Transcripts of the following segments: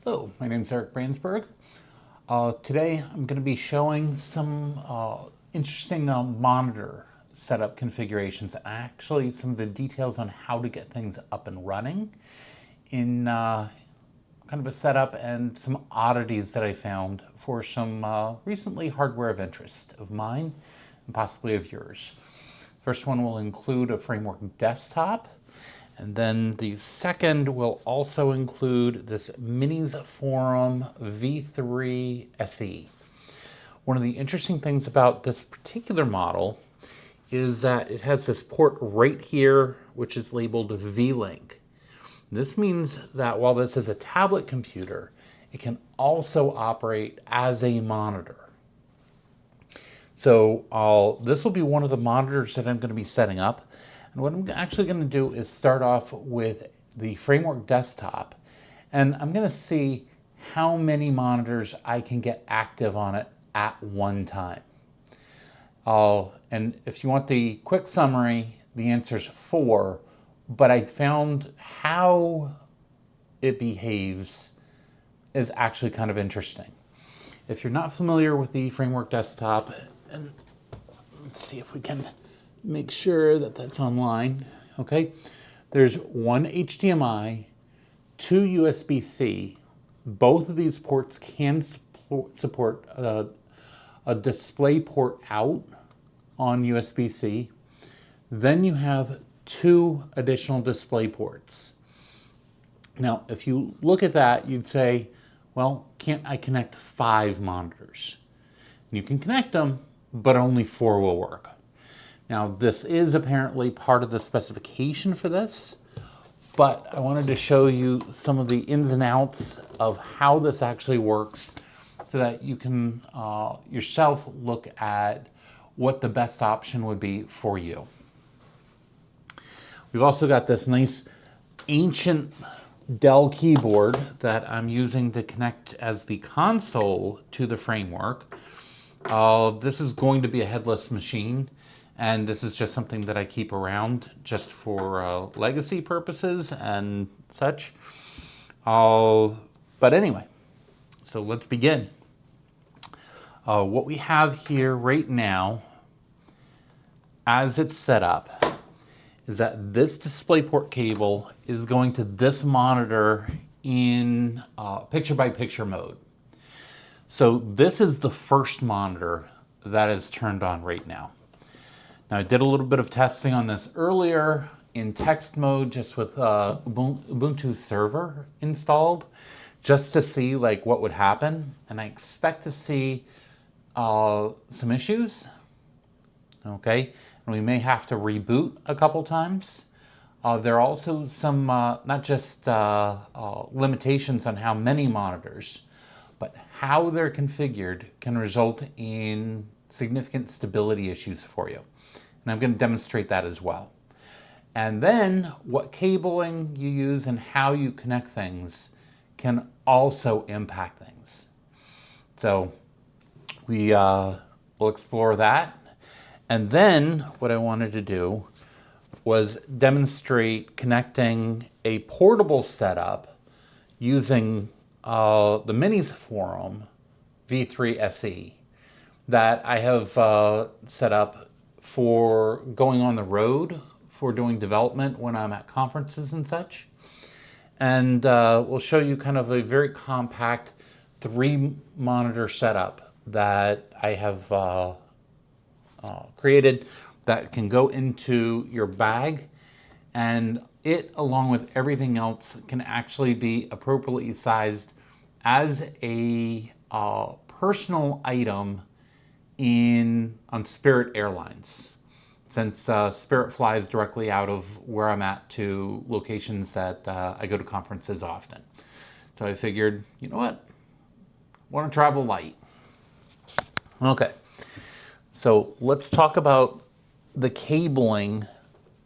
Hello, my name is Eric Bransberg. Today I'm going to be showing some interesting monitor setup configurations and actually some of the details on how to get things up and running in kind of a setup and some oddities that I found for some recently hardware of interest of mine and possibly of yours. First one will include a Framework Desktop. And then the second will also include this Minisforum V3 SE. One of the interesting things about this particular model is that it has this port right here, which is labeled V-Link. This means that while this is a tablet computer, it can also operate as a monitor. So this will be one of the monitors that I'm going to be setting up. And what I'm actually going to do is start off with the Framework Desktop, and I'm going to see how many monitors I can get active on it at one time. And if you want the quick summary, the answer is 4, but I found how it behaves is actually kind of interesting. If you're not familiar with the Framework Desktop, and let's see if we can make sure that that's online. Okay, there's one HDMI, 2 USB-C. Both of these ports can support a display port out on USB-C. Then you have 2 additional display ports. Now, if you look at that, you'd say, well, can't I connect 5 monitors? And you can connect them, but only 4 will work. Now, this is apparently part of the specification for this, but I wanted to show you some of the ins and outs of how this actually works so that you can yourself look at what the best option would be for you. We've also got this nice ancient Dell keyboard that I'm using to connect as the console to the framework. This is going to be a headless machine. And this is just something that I keep around just for legacy purposes and such. But anyway, so let's begin. What we have here right now, as it's set up, is that this DisplayPort cable is going to this monitor in picture-by-picture mode. So this is the first monitor that is turned on right now. Now, I did a little bit of testing on this earlier in text mode, just with Ubuntu server installed, just to see like what would happen. And I expect to see some issues. Okay, and we may have to reboot a couple times. There are also some not just limitations on how many monitors, but how they're configured can result in significant stability issues for you. And I'm going to demonstrate that as well. And then what cabling you use and how you connect things can also impact things. So we will explore that. And then what I wanted to do was demonstrate connecting a portable setup using the Minisforum V3 SE that I have set up for going on the road, for doing development when I'm at conferences and such. And we'll show you kind of a very compact 3-monitor setup that I have created that can go into your bag, and it, along with everything else, can actually be appropriately sized as a personal item on Spirit Airlines, since Spirit flies directly out of where I'm at to locations that I go to conferences often. So I figured, you know what? I want to travel light. Okay, so let's talk about the cabling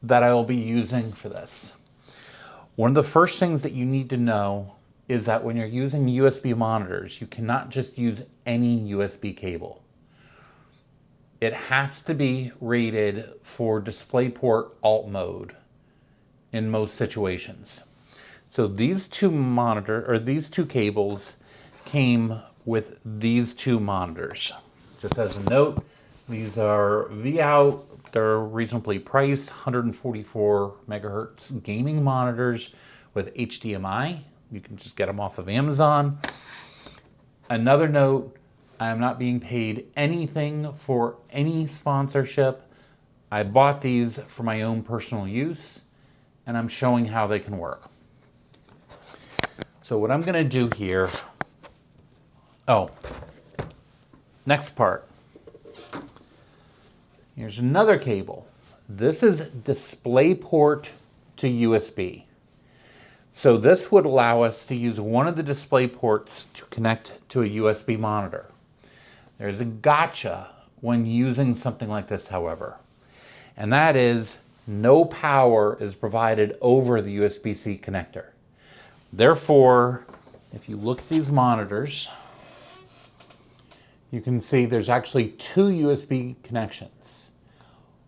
that I will be using for this. One of the first things that you need to know is that when you're using USB monitors, you cannot just use any USB cable. It has to be rated for DisplayPort alt mode in most situations. So these two these two cables came with these two monitors. Just as a note, these are Vout. They're reasonably priced, 144 megahertz gaming monitors with HDMI. You can just get them off of Amazon. Another note, I am not being paid anything for any sponsorship. I bought these for my own personal use, and I'm showing how they can work. So what I'm going to do here, next part. Here's another cable. This is DisplayPort to USB. So this would allow us to use one of the display ports to connect to a USB monitor. There's a gotcha when using something like this, however, and that is no power is provided over the USB-C connector. Therefore, if you look at these monitors, you can see there's actually two USB connections.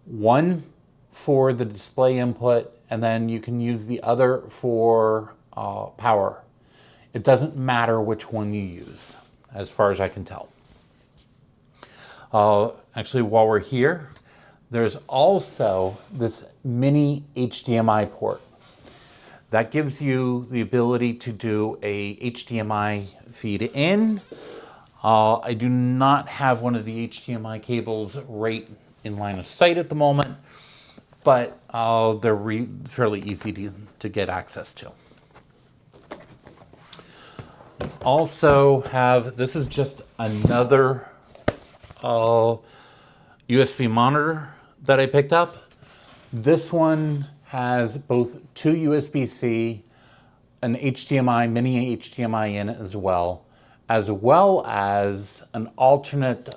One for the display input, and then you can use the other for power. It doesn't matter which one you use, as far as I can tell. Actually, while we're here, there's also this mini HDMI port. That gives you the ability to do a HDMI feed in. I do not have one of the HDMI cables right in line of sight at the moment, but they're fairly easy to get access to. We also have, this is just another USB monitor that I picked up. This one has both two USB-C, an HDMI, mini HDMI in it as well as an alternate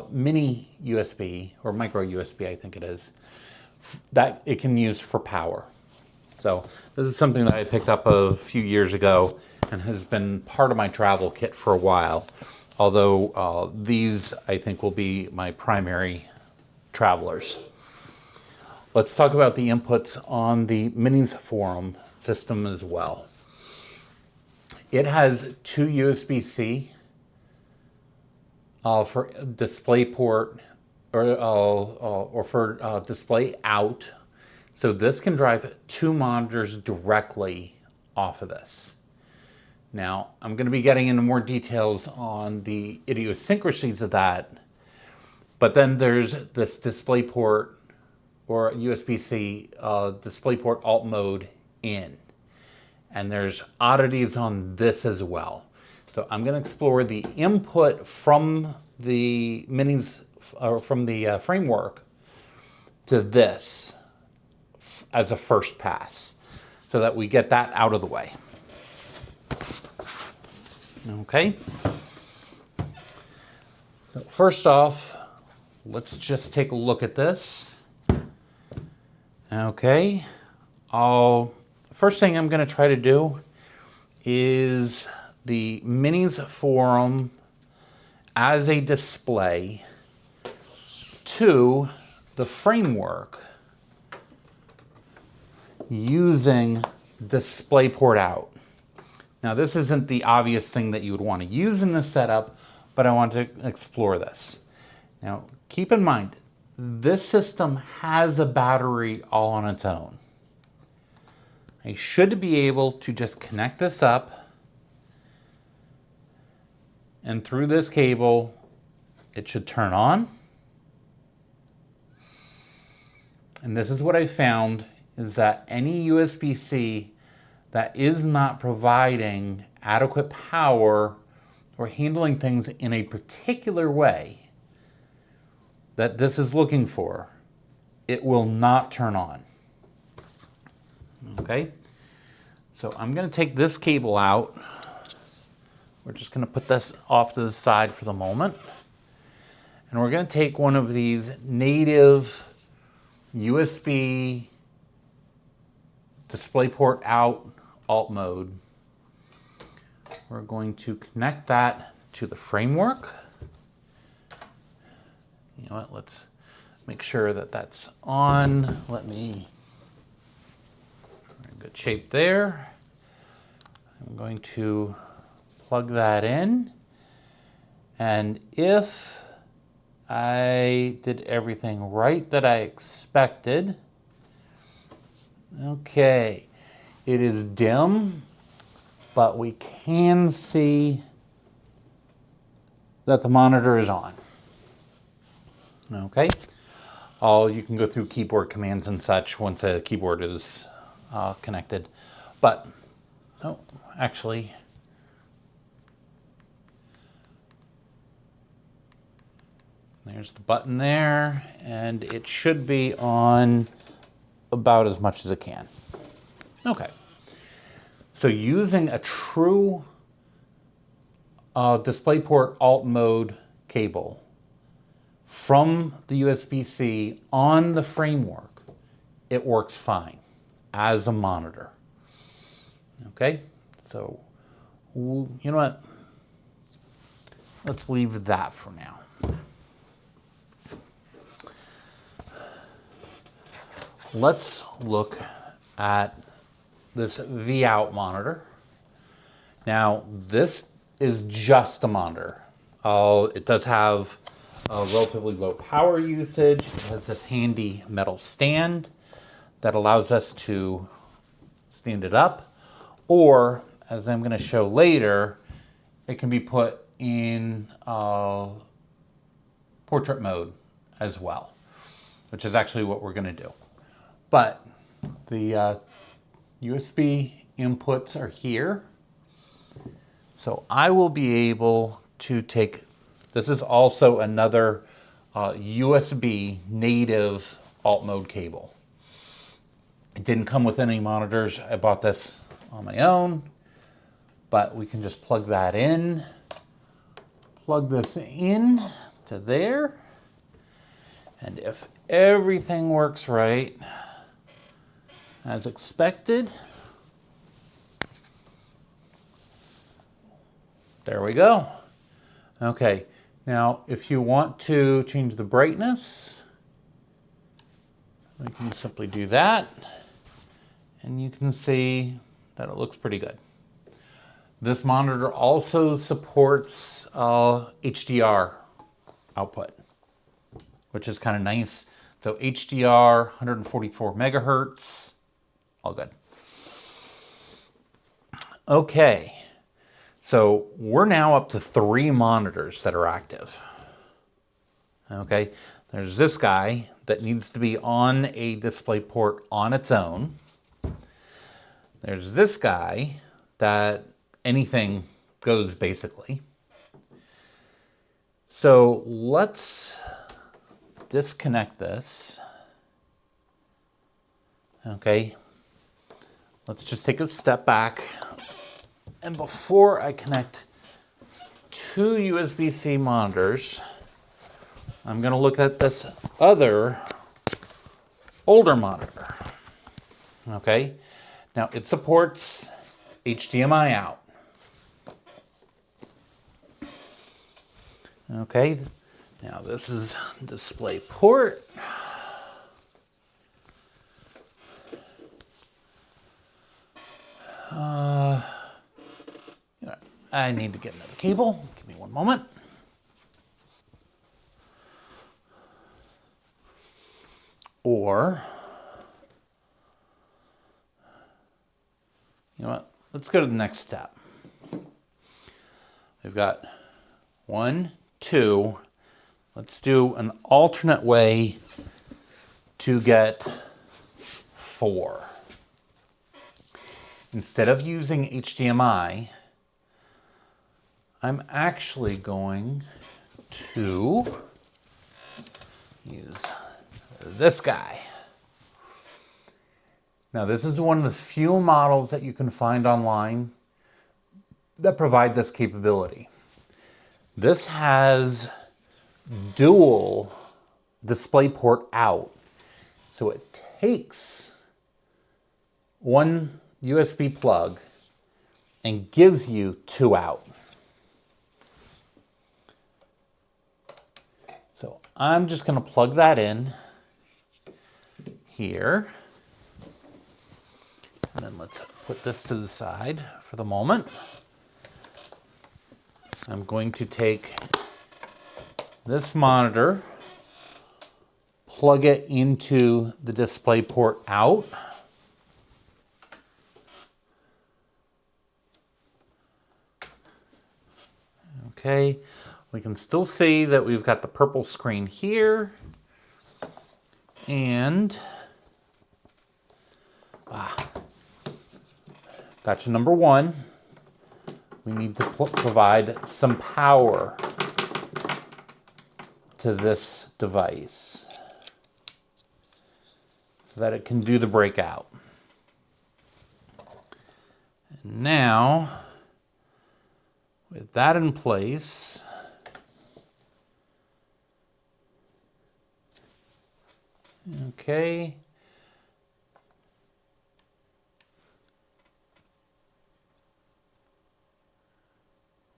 mini USB, or micro USB I think it is, that it can use for power. So this is something that I picked up a few years ago and has been part of my travel kit for a while. Although these I think will be my primary travelers. Let's talk about the inputs on the Minisforum system as well. It has two USB-C for display port or for display out. So this can drive two monitors directly off of this. Now, I'm going to be getting into more details on the idiosyncrasies of that, but then there's this DisplayPort or USB-C DisplayPort alt mode in, and there's oddities on this as well. So I'm going to explore the input from the minis or from the framework to this as a first pass, so that we get that out of the way. Okay. So first off, let's just take a look at this. Okay. First thing I'm going to try to do is the Minisforum as a display to the framework using DisplayPort out. Now, this isn't the obvious thing that you would want to use in this setup, but I want to explore this. Now, keep in mind, this system has a battery all on its own. I should be able to just connect this up, and through this cable, it should turn on. And this is what I found, is that any USB-C that is not providing adequate power or handling things in a particular way that this is looking for, it will not turn on. Okay, so I'm going to take this cable out. We're just going to put this off to the side for the moment. And we're going to take one of these native USB DisplayPort out alt mode. We're going to connect that to the framework. You know what, let's make sure that that's on. Let me, good shape there. I'm going to plug that in. And if I did everything right that I expected, okay, it is dim, but we can see that the monitor is on. Okay, you can go through keyboard commands and such once a keyboard is connected. But, oh, actually, there's the button there, and it should be on about as much as it can. Okay, so using a true DisplayPort alt mode cable from the USB-C on the Framework, it works fine as a monitor. Okay, so you know what? Let's leave that for now. Let's look at this V-out monitor. Now, this is just a monitor. It does have a relatively low power usage. It has this handy metal stand that allows us to stand it up, or, as I'm going to show later, it can be put in portrait mode as well, which is actually what we're going to do. But the USB inputs are here. So I will be able to take, this is also another USB native alt mode cable. It didn't come with any monitors. I bought this on my own, but we can just plug that in, plug this in to there. And if everything works right, as expected, there we go. Okay, now if you want to change the brightness, we can simply do that, and you can see that it looks pretty good. This monitor also supports HDR output, which is kind of nice. So HDR, 144 megahertz, all good. Okay, so we're now up to 3 monitors that are active. Okay, there's this guy that needs to be on a DisplayPort on its own. There's this guy that anything goes basically. So let's disconnect this. Okay, let's just take a step back. And before I connect 2 USB-C monitors, I'm going to look at this other older monitor. Okay, now it supports HDMI out. Okay, now this is DisplayPort. I need to get another cable. Give me one moment. Or, you know what? Let's go to the next step. We've got 1, 2. Let's do an alternate way to get 4. Instead of using HDMI, I'm actually going to use this guy. Now, this is one of the few models that you can find online that provide this capability. This has dual DisplayPort out. So it takes one USB plug and gives you 2 out. So I'm just going to plug that in here. And then let's put this to the side for the moment. I'm going to take this monitor, plug it into the display port out. Okay, we can still see that we've got the purple screen here. And gotcha number one, we need to provide some power to this device so that it can do the breakout. And now, with that in place, okay,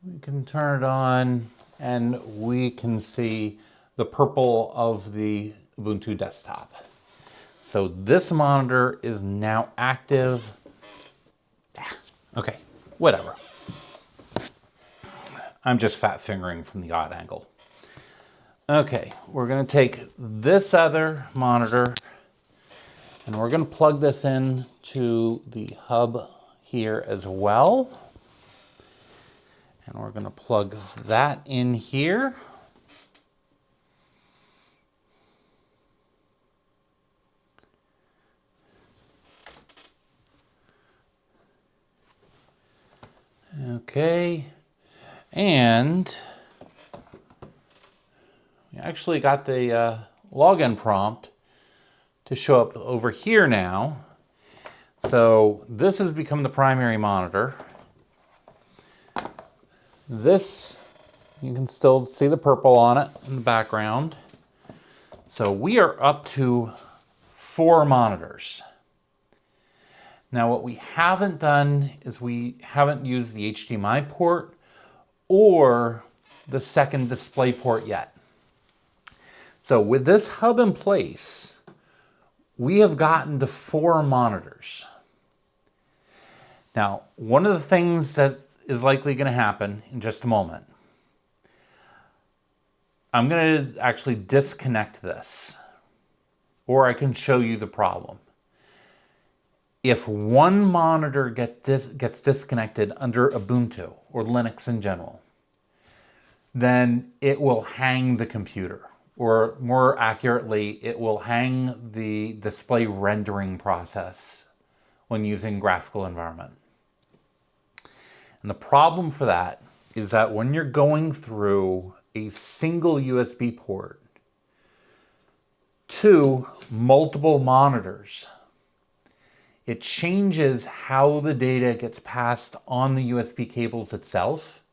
we can turn it on and we can see the purple of the Ubuntu desktop. So this monitor is now active. Okay, whatever. I'm just fat fingering from the odd angle. Okay, we're gonna take this other monitor and we're gonna plug this in to the hub here as well. And we're gonna plug that in here. Okay, and we actually got the login prompt to show up over here now. So this has become the primary monitor. This, you can still see the purple on it in the background. So we are up to 4 monitors. Now what we haven't done is we haven't used the HDMI port or the second display port yet. So with this hub in place, we have gotten to 4 monitors. Now, one of the things that is likely going to happen in just a moment, I'm going to actually disconnect this, or I can show you the problem. If one monitor gets disconnected under Ubuntu or Linux in general, then it will hang the computer, or more accurately, it will hang the display rendering process when using graphical environment. And the problem for that is that when you're going through a single USB port to multiple monitors, it changes how the data gets passed on the USB cables itself,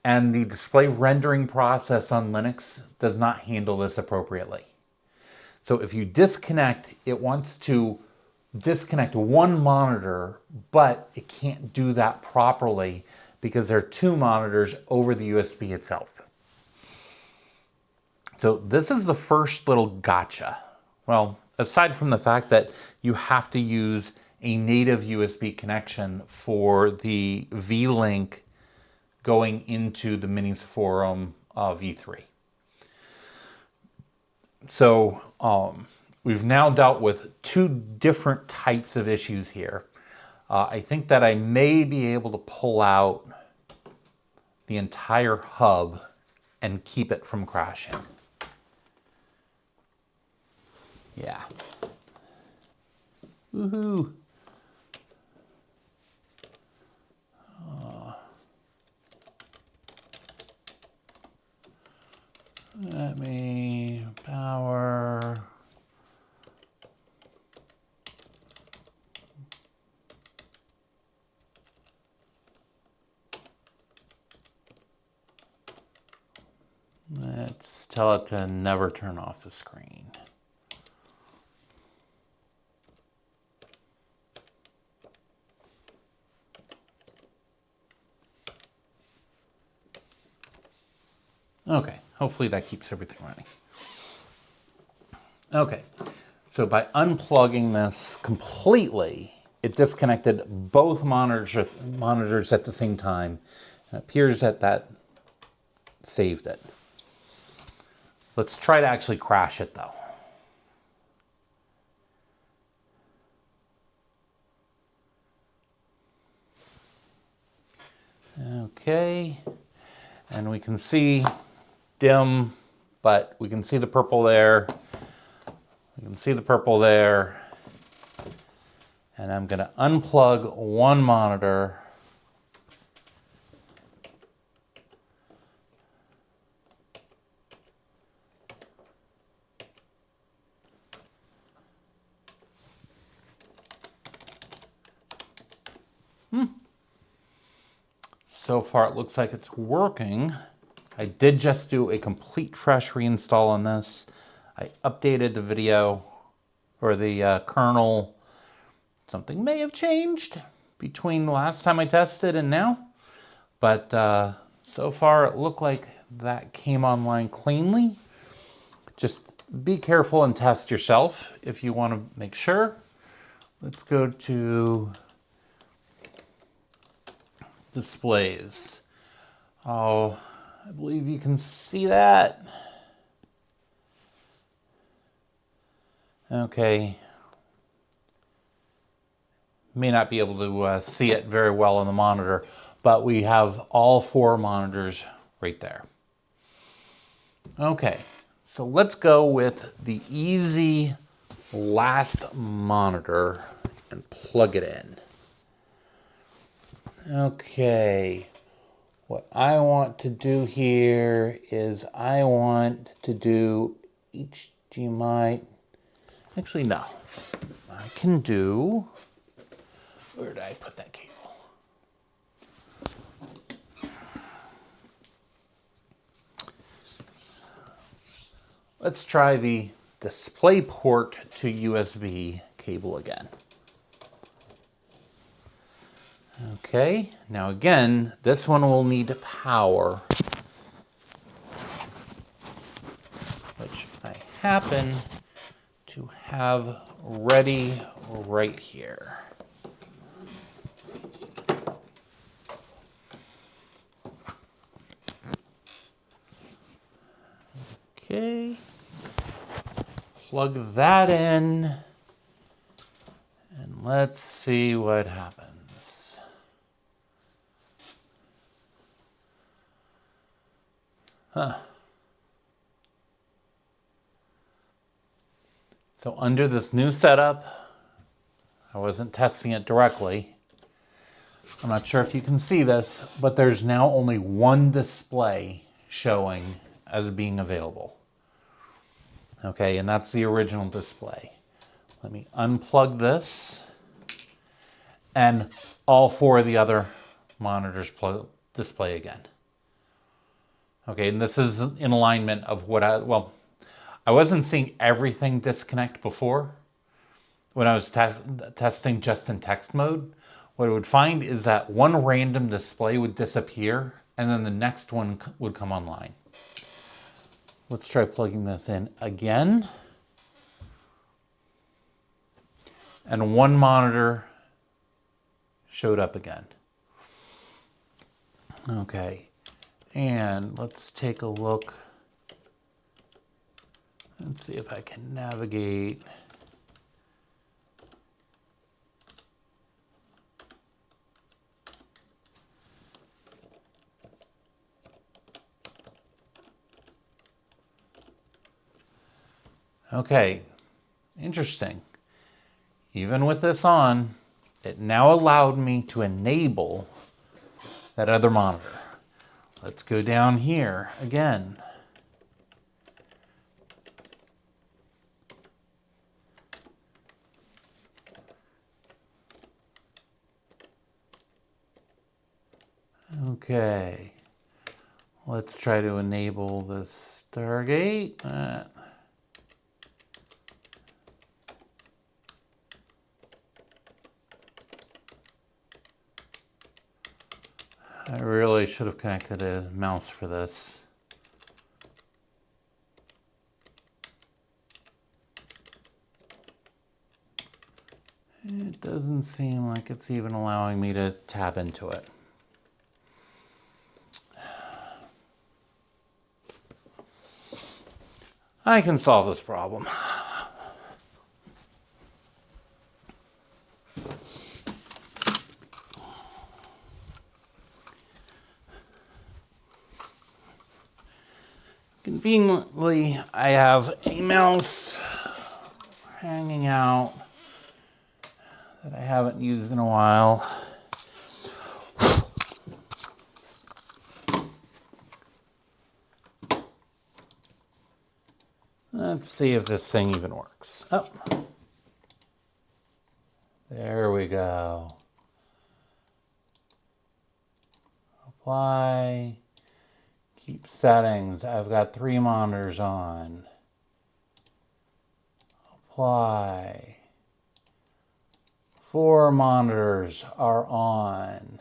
and the display rendering process on Linux does not handle this appropriately. So if you disconnect, it wants to disconnect one monitor, but it can't do that properly because there are 2 monitors over the USB itself. So this is the first little gotcha. Well, aside from the fact that you have to use a native USB connection for the V-Link going into the Minisforum v3. So we've now dealt with 2 different types of issues here. I think that I may be able to pull out the entire hub and keep it from crashing. Yeah. Woohoo. Let me power. Let's tell it to never turn off the screen. Okay, hopefully that keeps everything running. Okay, so by unplugging this completely, it disconnected both monitors at the same time. It appears that that saved it. Let's try to actually crash it though. Okay, and we can see dim, but we can see the purple there. We can see the purple there. And I'm going to unplug one monitor. So far it looks like it's working. I did just do a complete fresh reinstall on this. I updated the video or the kernel. Something may have changed between the last time I tested and now, but so far it looked like that came online cleanly. Just be careful and test yourself if you want to make sure. Let's go to displays. Oh, I believe you can see that. Okay. May not be able to see it very well on the monitor, but we have all four monitors right there. Okay, so let's go with the easy last monitor and plug it in. Okay, what I want to do here is I want to do HDMI. Actually, no. I can do... Where did I put that cable? Let's try the DisplayPort to USB cable again. Okay, now again, this one will need power, which I happen to have ready right here. Okay, plug that in, and let's see what happens. So under this new setup, I wasn't testing it directly. I'm not sure if you can see this, but there's now only one display showing as being available. Okay, and that's the original display. Let me unplug this, and all four of the other monitors display again. Okay, and this is in alignment of what I wasn't seeing everything disconnect before. When I was testing just in text mode, what I would find is that one random display would disappear, and then the next one would come online. Let's try plugging this in again. And one monitor showed up again. Okay, and let's take a look and see if I can navigate. Okay, interesting. Even with this on, it now allowed me to enable that other monitor. Let's go down here again. Okay, let's try to enable the Stargate. I really should have connected a mouse for this. It doesn't seem like it's even allowing me to tap into it. I can solve this problem. Conveniently, I have a mouse hanging out that I haven't used in a while. Let's see if this thing even works. Oh, there we go. Apply. Keep settings. I've got 3 monitors on. Apply. 4 monitors are on.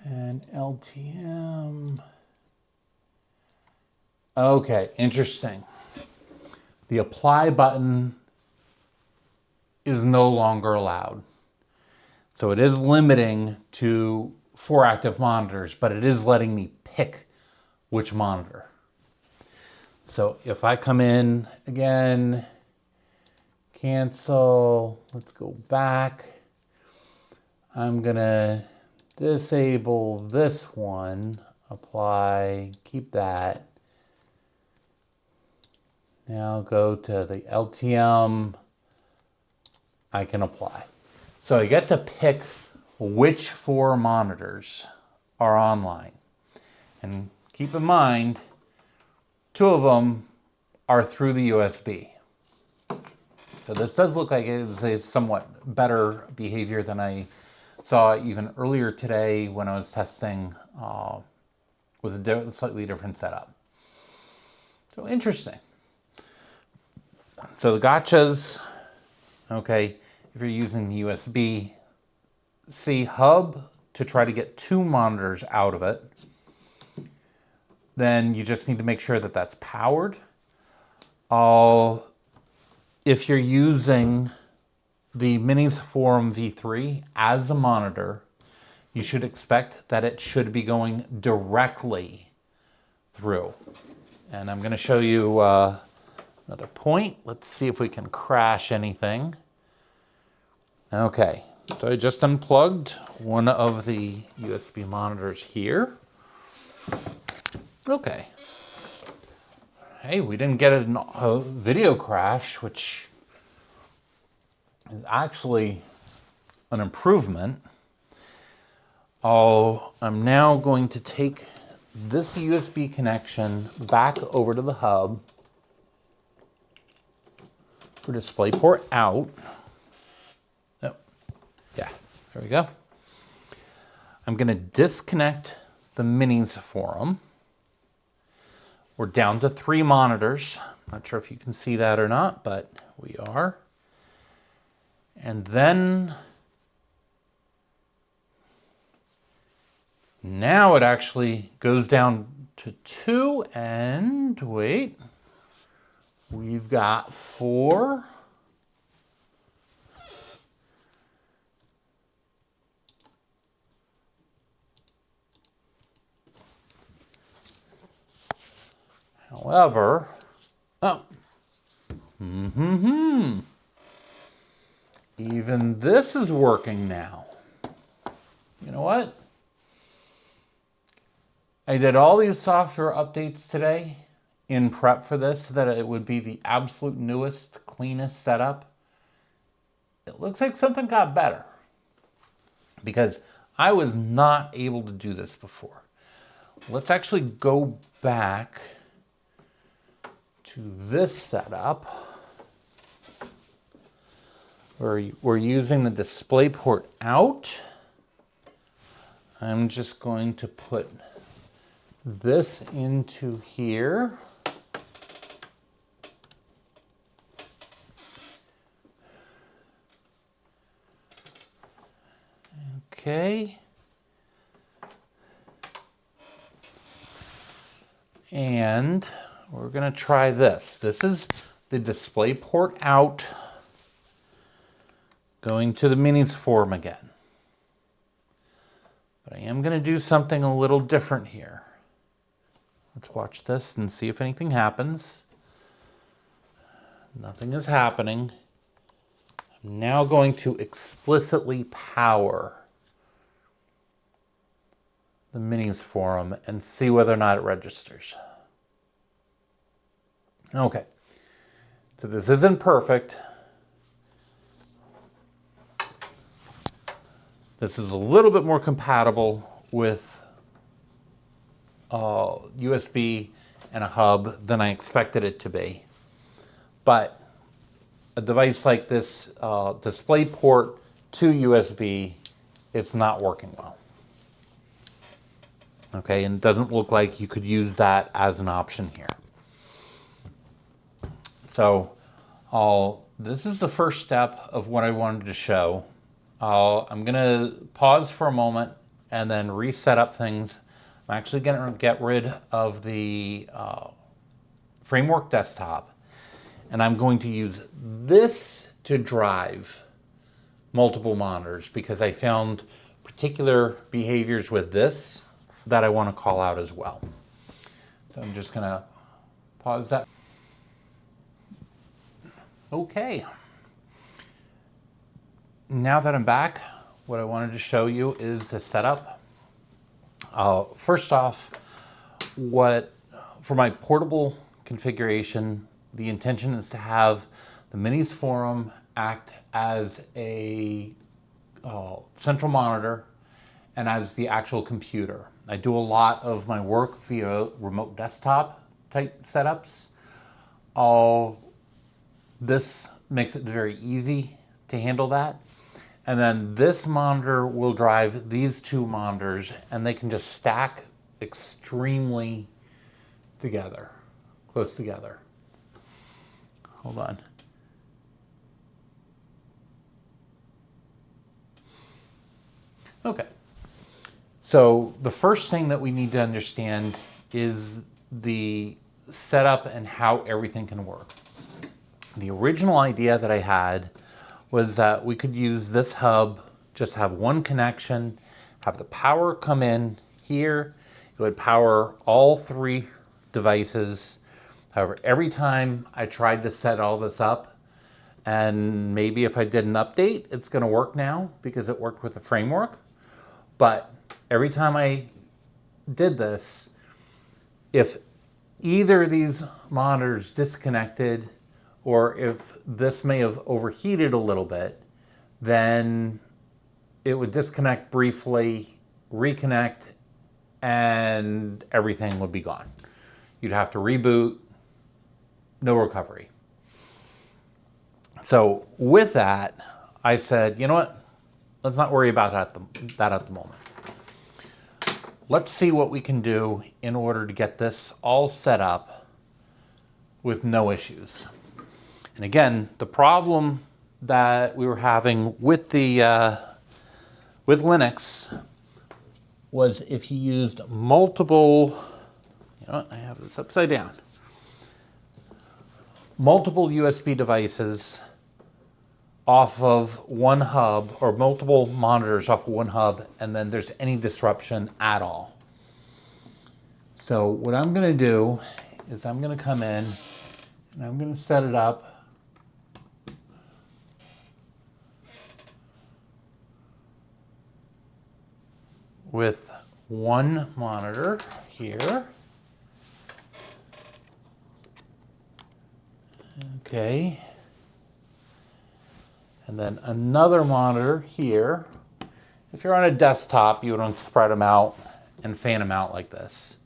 And LTM. Okay, interesting. The apply button is no longer allowed. So it is limiting to 4 active monitors, but it is letting me pick which monitor. So if I come in again, cancel, let's go back. I'm gonna disable this one, apply, keep that. Now go to the LTM, I can apply. So I get to pick which 4 monitors are online. And keep in mind, 2 of them are through the USB. So this does look like it's a somewhat better behavior than I saw even earlier today when I was testing with a slightly different setup. So interesting. So the gotchas, okay, if you're using the USB-C hub to try to get 2 monitors out of it, then you just need to make sure that that's powered. If you're using the Minisforum V3 as a monitor, you should expect that it should be going directly through. And I'm going to show you another point. Let's see if we can crash anything. Okay, so I just unplugged one of the USB monitors here. Okay. Hey, we didn't get a video crash, which is actually an improvement. I'm now going to take this USB connection back over to the hub for DisplayPort out. Oh, yeah, there we go. I'm going to disconnect the Minisforum. We're down to 3 monitors. Not sure if you can see that or not, but we are. And then now it actually goes down to 2, and wait, we've got 4. However, even this is working now. You know what? I did all these software updates today in prep for this so that it would be the absolute newest, cleanest setup. It looks like something got better because I was not able to do this before. Let's actually go back to this setup where we're using the DisplayPort out. I'm just going to put this into here. Okay. And we're going to try this. This is the DisplayPort out going to the Minisforum again. But I am going to do something a little different here. Let's watch this and see if anything happens. Nothing is happening. I'm now going to explicitly power the Minisforum and see whether or not it registers. Okay. So this isn't perfect. This is a little bit more compatible with USB and a hub than I expected it to be. But a device like this, display port to USB, it's not working well. Okay, and it doesn't look like you could use that as an option here. So this is the first step of what I wanted to show. I'm going to pause for a moment and then reset up things. I'm actually going to get rid of the Framework Desktop, and I'm going to use this to drive multiple monitors because I found particular behaviors with this that I want to call out as well. So I'm just going to pause that. Okay. Now that I'm back, what I wanted to show you is the setup. First off, for my portable configuration, the intention is to have the Minisforum act as a central monitor and as the actual computer. I do a lot of my work via remote desktop type setups. This makes it very easy to handle that. And then this monitor will drive these two monitors, and they can just stack extremely together, close together. Hold on. Okay. So the first thing that we need to understand is the setup and how everything can work. The original idea that I had was that we could use this hub, just have one connection, have the power come in here. It would power all three devices. However, every time I tried to set all this up, and maybe if I did an update, it's going to work now because it worked with the framework. But every time I did this, if either of these monitors disconnected or if this may have overheated a little bit, then it would disconnect briefly, reconnect, and everything would be gone. You'd have to reboot, no recovery. So with that, I said, you know what? Let's not worry about that at the moment. Let's see what we can do in order to get this all set up with no issues. And again, the problem that we were having with the with Linux was if you used multiple, you know what, I have this upside down, multiple USB devices off of one hub, or multiple monitors off of one hub, and then there's any disruption at all. So what I'm going to do is I'm going to come in and I'm going to set it up with one monitor here. Okay. And then another monitor here. If you're on a desktop, you would spread them out and fan them out like this.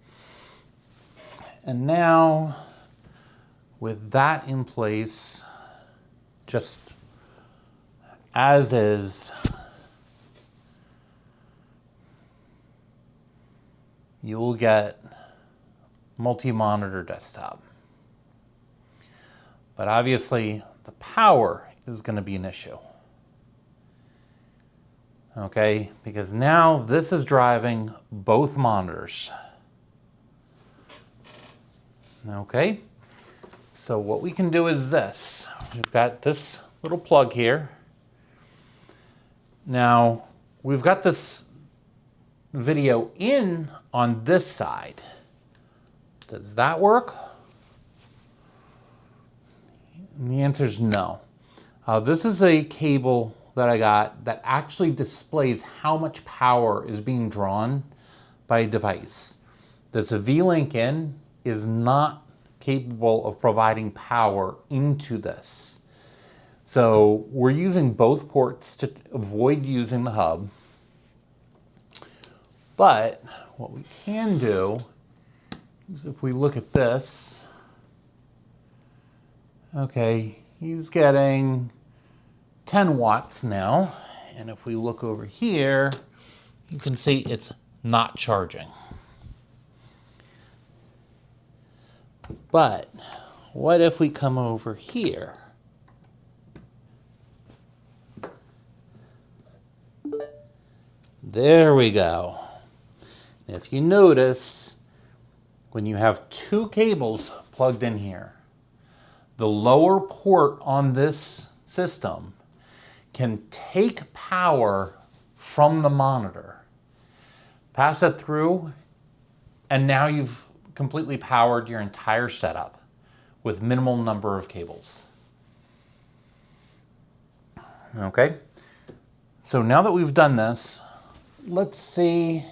And now, with that in place, just as is, you will get multi-monitor desktop. But obviously, the power is going to be an issue. Okay, because now this is driving both monitors. Okay, so what we can do is this. We've got this little plug here. Now, we've got this video in on this side. Does that work? And the answer is no. This is a cable that I got that actually displays how much power is being drawn by a device. This V-Link in is not capable of providing power into this. So we're using both ports to avoid using the hub. But what we can do is if we look at this, okay, he's getting 10 watts now. And if we look over here, you can see it's not charging. But what if we come over here? There we go. If you notice, when you have two cables plugged in here, the lower port on this system can take power from the monitor, pass it through, and now you've completely powered your entire setup with minimal number of cables. Okay, so now that we've done this, let's see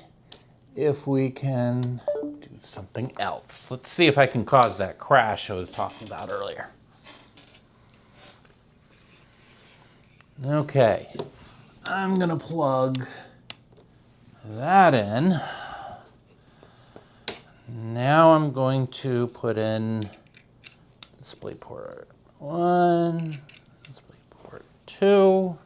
if we can do something else. Let's see if I can cause that crash I was talking about earlier. Okay, I'm gonna plug that in. Now I'm going to put in DisplayPort 1, DisplayPort 2.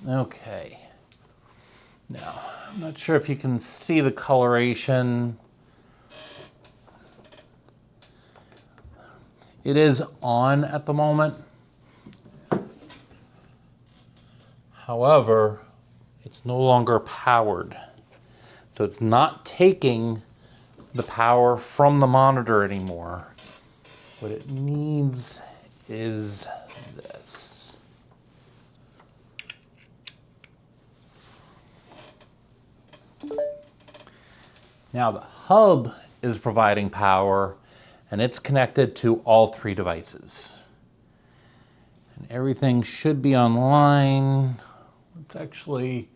Okay. Now, I'm not sure if you can see the coloration. It is on at the moment. However, it's no longer powered. So it's not taking the power from the monitor anymore. What it needs is this. Now the hub is providing power, and it's connected to all three devices. And everything should be online. Let's actually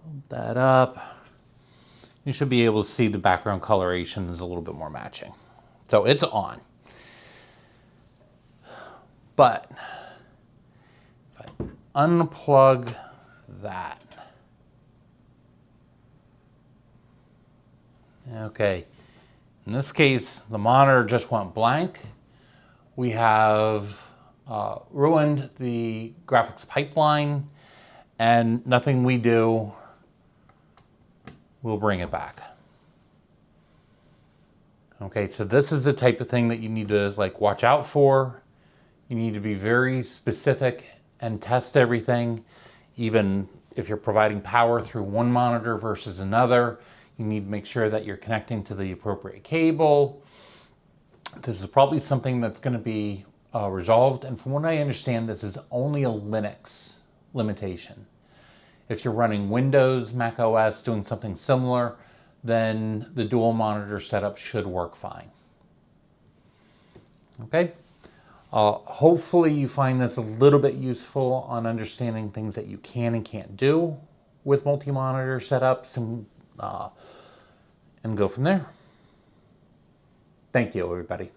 bump that up. You should be able to see the background coloration is a little bit more matching. So it's on. But if I unplug that, okay, in this case, the monitor just went blank. We have ruined the graphics pipeline, and nothing we do will bring it back. Okay, so this is the type of thing that you need to watch out for. You need to be very specific and test everything. Even if you're providing power through one monitor versus another, you need to make sure that you're connecting to the appropriate cable. This is probably something that's going to be resolved. And from what I understand, this is only a Linux limitation. If you're running Windows, Mac OS, doing something similar, then the dual monitor setup should work fine. Okay? Hopefully you find this a little bit useful on understanding things that you can and can't do with multi-monitor setups, and go from there. Thank you, everybody.